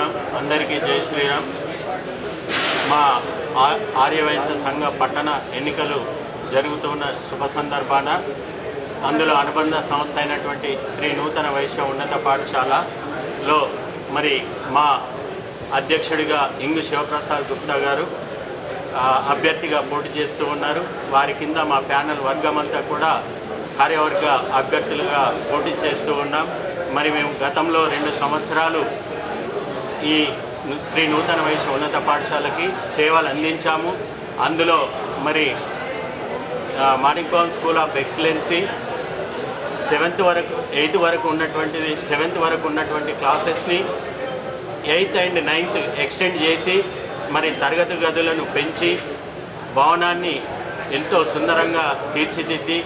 శ్రీరామ్, అందరికీ జై శ్రీరామ్. మా ఆర్యవైశ్య సంఘ పట్టణ ఎన్నికలు జరుగుతున్న శుభ సందర్భాన అందులో అనుబంధ సంస్థ అయినటువంటి శ్రీ నూతన వైశ్య ఉన్నత పాఠశాలలో మరి మా అధ్యక్షుడిగా ఇంగు శివప్రసాద్ గుప్తా గారు అభ్యర్థిగా పోటీ చేస్తూ ఉన్నారు. వారి కింద మా ప్యానెల్ వర్గమంతా కూడా కార్యవర్గ అభ్యర్థులుగా పోటీ చేస్తూ ఉన్నాం. మరి మేము గతంలో 2 సంవత్సరాలు ఈ శ్రీ నూతన వైశ్య ఉన్నత పాఠశాలకి సేవలు అందించాము. అందులో మరి Manik Bhavan school of excellency 7th వరకు ఉన్నటువంటి క్లాసెస్ని 8th and 9th ఎక్స్టెండ్ చేసి మరి తరగతి గదులను పెంచి భవనాన్ని ఎంతో సుందరంగా తీర్చిదిద్ది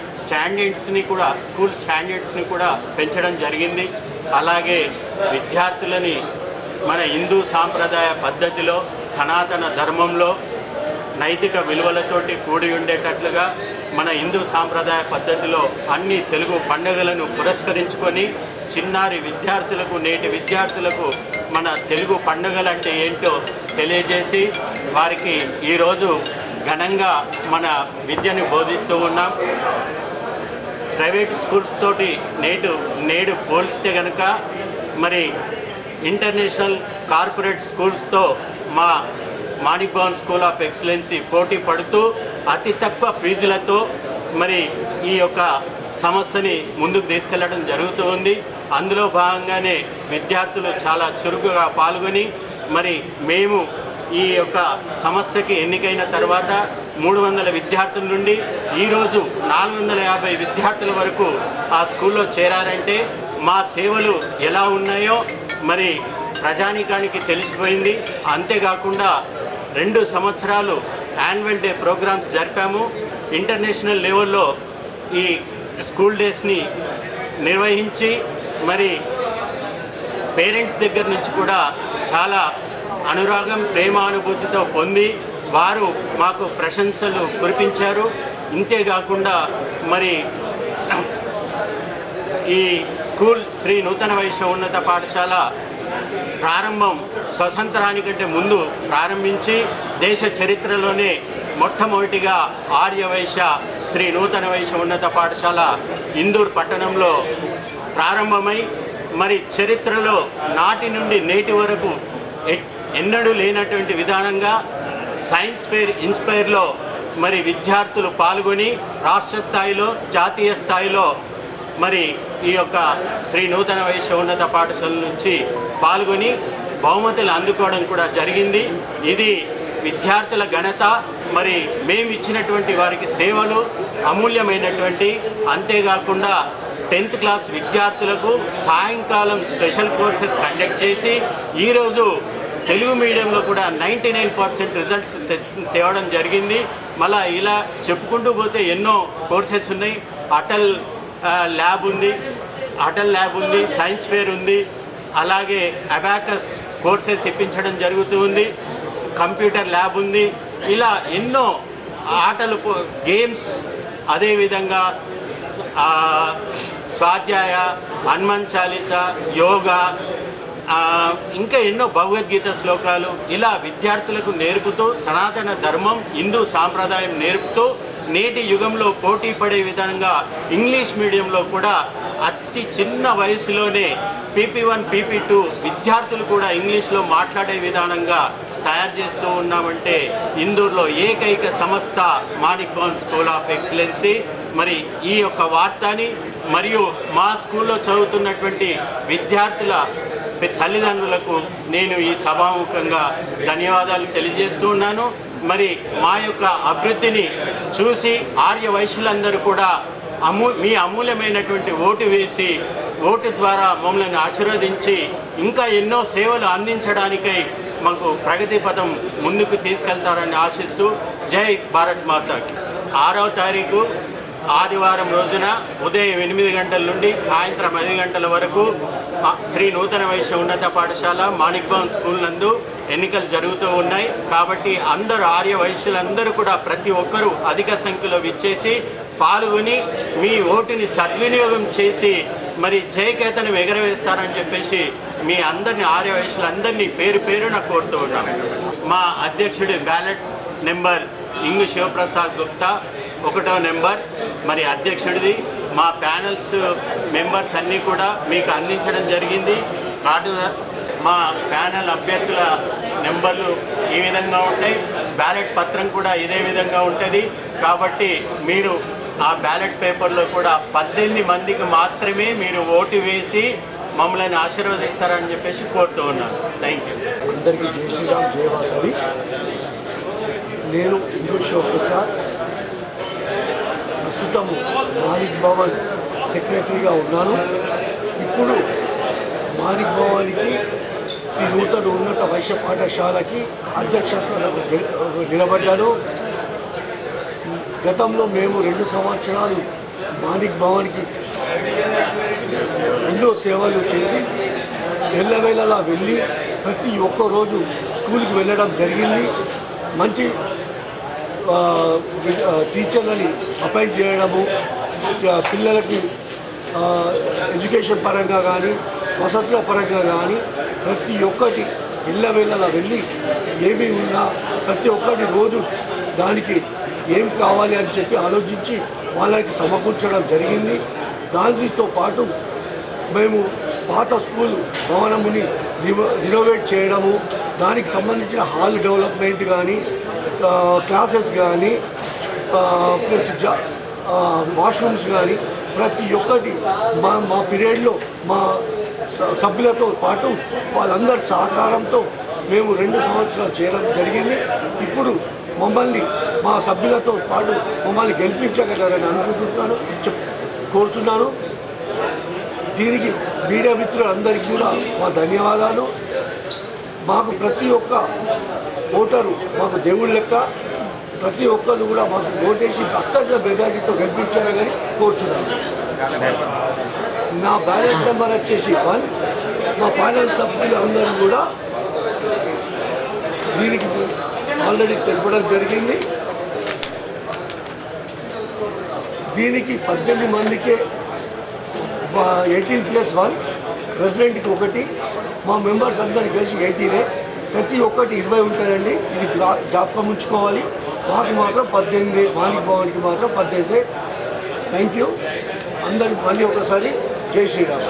స్కూల్ స్టాండర్డ్స్ని కూడా పెంచడం జరిగింది. అలాగే విద్యార్థులని మన హిందూ సాంప్రదాయ పద్ధతిలో సనాతన ధర్మంలో నైతిక విలువలతోటి కూడి ఉండేటట్లుగా మన హిందూ సాంప్రదాయ పద్ధతిలో అన్ని తెలుగు పండుగలను పురస్కరించుకొని చిన్నారి విద్యార్థులకు నేటి విద్యార్థులకు మన తెలుగు పండుగలు అంటే ఏంటో తెలియజేసి వారికి ఈరోజు ఘనంగా మన విద్యను బోధిస్తూ ఉన్నాం. ప్రైవేట్ స్కూల్స్ తోటి నేడు పోల్స్తే కనుక మరి ఇంటర్నేషనల్ కార్పొరేట్ స్కూల్స్తో మా Manik Bhavan school of excellency పోటీ పడుతూ అతి తక్కువ ఫీజులతో మరి ఈ యొక్క సంస్థని ముందుకు తీసుకెళ్లడం జరుగుతూ ఉంది. అందులో భాగంగానే విద్యార్థులు చాలా చురుకుగా పాల్గొని మరి మేము ఈ యొక్క సంస్థకి ఎన్నికైన తర్వాత 300 విద్యార్థుల నుండి ఈరోజు 450 విద్యార్థుల వరకు ఆ స్కూల్లో చేరారంటే మా సేవలు ఎలా ఉన్నాయో మరి ప్రజానీకానికి తెలిసిపోయింది. అంతేకాకుండా 2 సంవత్సరాలు యాన్యువల్ డే ప్రోగ్రామ్స్ జరిపాము. ఇంటర్నేషనల్ లెవెల్లో ఈ స్కూల్ డేస్ని నిర్వహించి మరి పేరెంట్స్ దగ్గర నుంచి కూడా చాలా అనురాగం ప్రేమానుభూతితో పొంది వారు మాకు ప్రశంసలు కురిపించారు. ఇంతేకాకుండా మరి ఈ స్కూల్ శ్రీ నూతన వైశ్య ఉన్నత పాఠశాల ప్రారంభం స్వతంత్రానికంటే ముందు ప్రారంభించి దేశ చరిత్రలోనే మొట్టమొదటిగా ఆర్యవైశ్య శ్రీ నూతన వైశ్య ఉన్నత పాఠశాల ఇందూర్ పట్టణంలో ప్రారంభమై మరి చరిత్రలో నాటి నుండి నేటి వరకు ఎన్నడూ లేనటువంటి విధానంగా సైన్స్ ఫెయిర్ ఇన్స్పైర్లో మరి విద్యార్థులు పాల్గొని రాష్ట్ర స్థాయిలో జాతీయ స్థాయిలో మరి ఈ యొక్క శ్రీ నూతన వైశ్య ఉన్నత పాఠశాల నుంచి పాల్గొని బహుమతులు అందుకోవడం కూడా జరిగింది. ఇది విద్యార్థుల ఘనత. మరి మేము ఇచ్చినటువంటి వారికి సేవలు అమూల్యమైనటువంటి. అంతేకాకుండా 10th క్లాస్ విద్యార్థులకు సాయంకాలం స్పెషల్ కోర్సెస్ కండక్ట్ చేసి ఈరోజు తెలుగు మీడియంలో కూడా 99% రిజల్ట్స్ తేవడం జరిగింది. మళ్ళీ ఇలా చెప్పుకుంటూ పోతే ఎన్నో కోర్సెస్ ఉన్నాయి. అటల్ ల్యాబ్ ఉంది, సైన్స్ ఫేర్ ఉంది, అలాగే అబాకస్ కోర్సెస్ ఇప్పించడం జరుగుతూ ఉంది, కంప్యూటర్ ల్యాబ్ ఉంది. ఇలా ఎన్నో ఆటలు గేమ్స్, అదేవిధంగా స్వాధ్యాయ, హనుమాన్ చాలీసా, యోగా, ఇంకా ఎన్నో భగవద్గీత శ్లోకాలు ఇలా విద్యార్థులకు నేర్పుతూ సనాతన ధర్మం హిందూ సాంప్రదాయం నేర్పుతూ నేటి యుగంలో పోటీ పడే విధంగా ఇంగ్లీష్ మీడియంలో కూడా అతి చిన్న వయసులోనే PP1 PP2 విద్యార్థులు కూడా ఇంగ్లీష్లో మాట్లాడే విధానంగా తయారు చేస్తూ ఉన్నామంటే ఇందూరులో ఏకైక సంస్థ Manik Bhavan school of excellency. మరి ఈ యొక్క వార్తని మరియు మా స్కూల్లో చదువుతున్నటువంటి విద్యార్థుల తల్లిదండ్రులకు నేను ఈ సభాముఖంగా ధన్యవాదాలు తెలియజేస్తూ ఉన్నాను. మరి మా యొక్క అభివృద్ధిని చూసి ఆర్య వైశ్యులందరూ కూడా మీ అమూల్యమైనటువంటి ఓటు వేసి ఓటు ద్వారా మమ్మల్ని ఆశీర్వదించి ఇంకా ఎన్నో సేవలు అందించడానికై మాకు ప్రగతి పథం ముందుకు తీసుకెళ్తారని ఆశిస్తూ జై భారత్ మాతాకి. 6వ తారీఖు ఆదివారం రోజున ఉదయం 8 గంటల నుండి సాయంత్రం 5 గంటల వరకు శ్రీ నూతన వైశ్య ఉన్నత పాఠశాల మాణిక్ భవన్ స్కూల్ నందు ఎన్నికలు జరుగుతూ ఉన్నాయి. కాబట్టి అందరూ ఆర్య వైశ్యులందరూ కూడా ప్రతి ఒక్కరూ అధిక సంఖ్యలో విచ్చేసి పాల్గొని మీ ఓటుని సద్వినియోగం చేసి మరి జయకేతనం ఎగరవేస్తారని చెప్పేసి మీ అందరినీ ఆర్య వయసులందరినీ పేరు పేరున కోరుతూ ఉన్నాం. మా అధ్యక్షుడి బ్యాలెట్ నెంబర్ ఇంగు శివప్రసాద్ గుప్తా 1వ నెంబర్, మరి అధ్యక్షుడిది మా ప్యానల్స్ మెంబర్స్ అన్నీ కూడా మీకు అందించడం జరిగింది. మా ప్యానల్ అభ్యర్థుల నెంబర్లు ఈ విధంగా ఉంటాయి, బ్యాలెట్ పత్రం కూడా ఇదే విధంగా ఉంటుంది. కాబట్టి మీరు ఆ బ్యాలెట్ పేపర్లో కూడా 18 మందికి మాత్రమే మీరు ఓటు వేసి మమ్మల్ని ఆశీర్వదిస్తారని చెప్పేసి కోరుతూ ఉన్నాను. Thank you. అందరికీ జై శ్రీరామ్, జై వాసవి. నేను ఇందు శివప్రసాద్, ప్రస్తుతము మాణిక్ భవన్ సెక్రటరీగా ఉన్నాను. ఇప్పుడు మాణిక్ భవన్కి శ్రీ నూతన ఉన్నత వైశ్య పాఠశాలకి అధ్యక్షతను నిలబడ్డాను. గతంలో మేము 2 సంవత్సరాలు మాణిక్ భవన్కి ఎన్నో సేవలు చేసి ఎల్లవేళలా వెళ్ళి ప్రతి ఒక్క రోజు స్కూల్కి వెళ్ళడం జరిగింది. మంచి టీచర్లని అపాయింట్ చేయడము, పిల్లలకి ఎడ్యుకేషన్ పరంగా కానీ వసతుల పరంగా కానీ ప్రతి ఒక్కటి ఎల్లవేళలా వెళ్ళి ఏమి ఉన్నా ప్రతి ఒక్కటి రోజు దానికి ఏం కావాలి అని చెప్పి ఆలోచించి వాళ్ళకి సమకూర్చడం జరిగింది. దానితో పాటు మేము పాత స్కూల్ భవనముని రినోవేట్ చేయడము, దానికి సంబంధించిన హాల్ డెవలప్మెంట్ కానీ క్లాసెస్ కానీ ప్లస్ వాష్రూమ్స్ కానీ ప్రతి ఒక్కటి మా పీరియడ్లో మా సభ్యులతో పాటు వాళ్ళందరి సహకారంతో మేము 2 సంవత్సరాలు చేయడం జరిగింది. ఇప్పుడు మమ్మల్ని మా సభ్యులతో పాటు మమ్మల్ని గెలిపించగలరని అనుకుంటున్నాను, కోరుచున్నాను. దీనికి మీడియా మిత్రులందరికీ కూడా మా ధన్యవాదాలు. మాకు ప్రతి ఒక్క ఓటరు మాకు దేవుళ్ళ లెక్క, ప్రతి ఒక్కరు కూడా మాకు ఓటేసి అత్యంత మెజారిటీతో గెలిపించారని కోరుచున్నాను. నా బ్యాలెట్ నెంబర్ వచ్చేసి 1. మా ప్యానల్ సభ్యులు అందరూ కూడా దీనికి ఆల్రెడీ తెలపడం జరిగింది. దీనికి 18 మందికే 18+1, ప్రెసిడెంట్కి 1, మా మెంబర్స్ అందరికి కలిసి 18. ప్రతి ఒక్కటి 20 ఉంటారండి. ఇది జ్ఞాపకం ఉంచుకోవాలి. మాకు మాత్రం 18, మాణిక్ భవన్కి మాత్రం 18. Thank you. అందరికి మళ్ళీ ఒకసారి జై శ్రీరామ్.